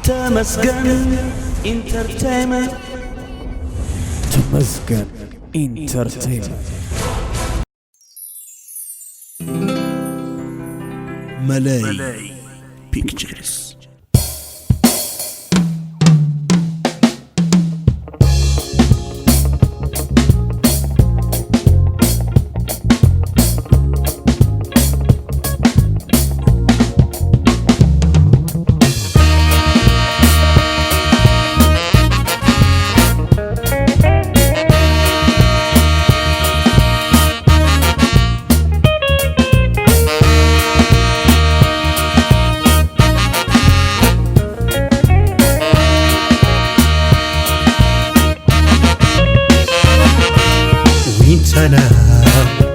تمسكن انترتينمنت. تمسكن انترتينمنت. ملاي بيكتشرز. أنا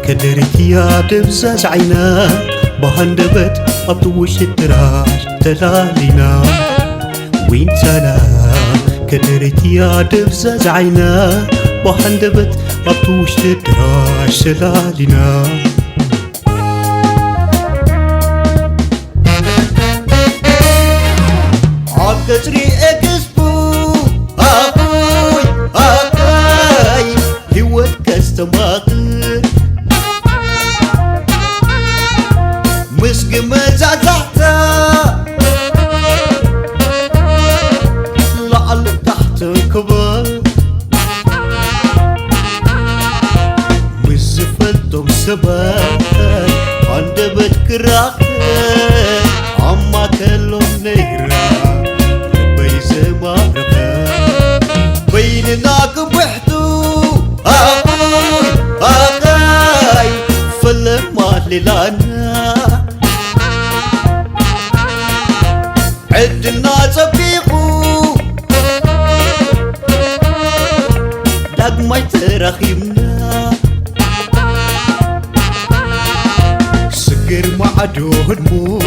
كدرت يا دبزاز عينا بهندبت أبطوش الدراج تلالينا. وين أنا كدرت يا دبزاز عينا بهندبت أبطوش الدراج تلالينا. عالكسري اكسبو أبوي أباي هوت كستماطر مسك مزعزعتا لعل تحت كبر مزفتم سبات عند بتكراك عما كلهم نيرا بيزي ما رفا بيننا قبحتو أبوي أغاي فلما للانا عدنا صبيقو داق ما يتراخيمنا سكر معدو هدمو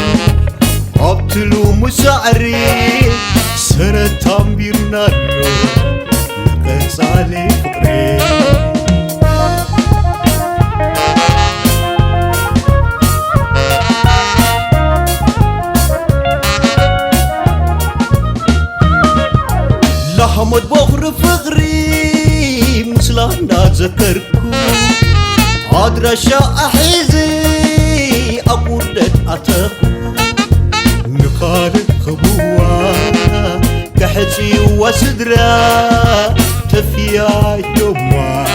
عبتلو مسعري سرطان بيرنالو نقص علي فقري. لحمد بخر فقري مسلانا ذكركو عدرشا أحيزي أقولت أتقو نخالد خبوة كحتي وسدرا تفيا يوما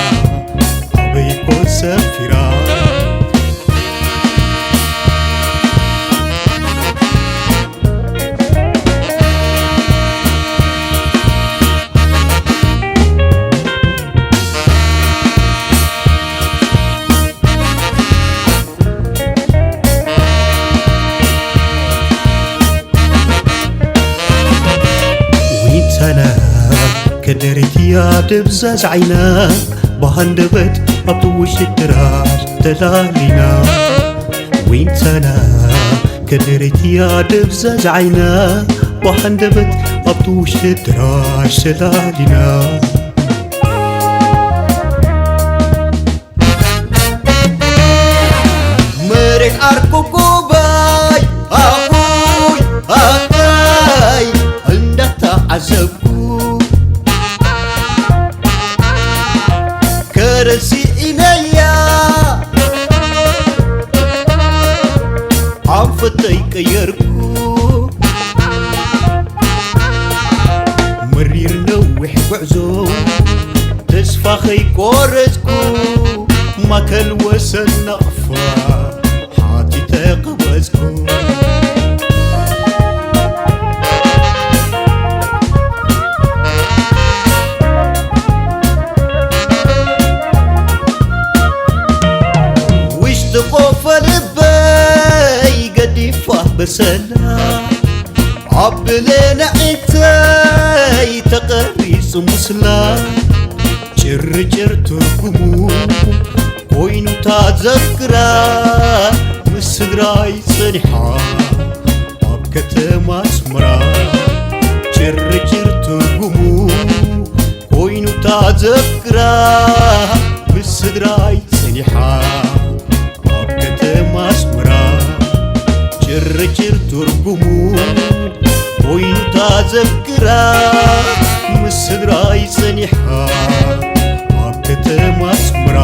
أبيكو سفرا. أنا كدرت يا دبزاز عينا بهندبت أبطوش الدراج تلالينا. وين أنا كدرت يا دبزاز عينا بهندبت أبطوش الدراج تلالينا. مرك أركو كوباي أبوي أباي عزبو كرسي إنايا عفتي كيركو مرير نوح بعزو تسفخي كورسكو ما كالوسن نقفا حاتي تقبزكو. تقوف لبي قديفة بسلا عبلين عتاي تقريس مسلا جر جر تركمو وين تذكرا مسدراي صنحا عبكة مسمرا جر جر تركمو وين تذكرا مسدراي صنحا مسمرا جر جر ترقمو ኮይኑ ታዘብግራ ምስ ስድራይ ፀኒሓ ኣብ ከተማ ኣስመራ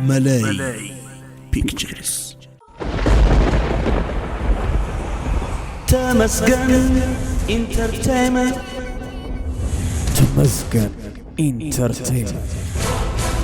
Malay Pictures. ተመስገን ኢንተርቴይንመንት ተመስገን ኢንተርቴይንመንት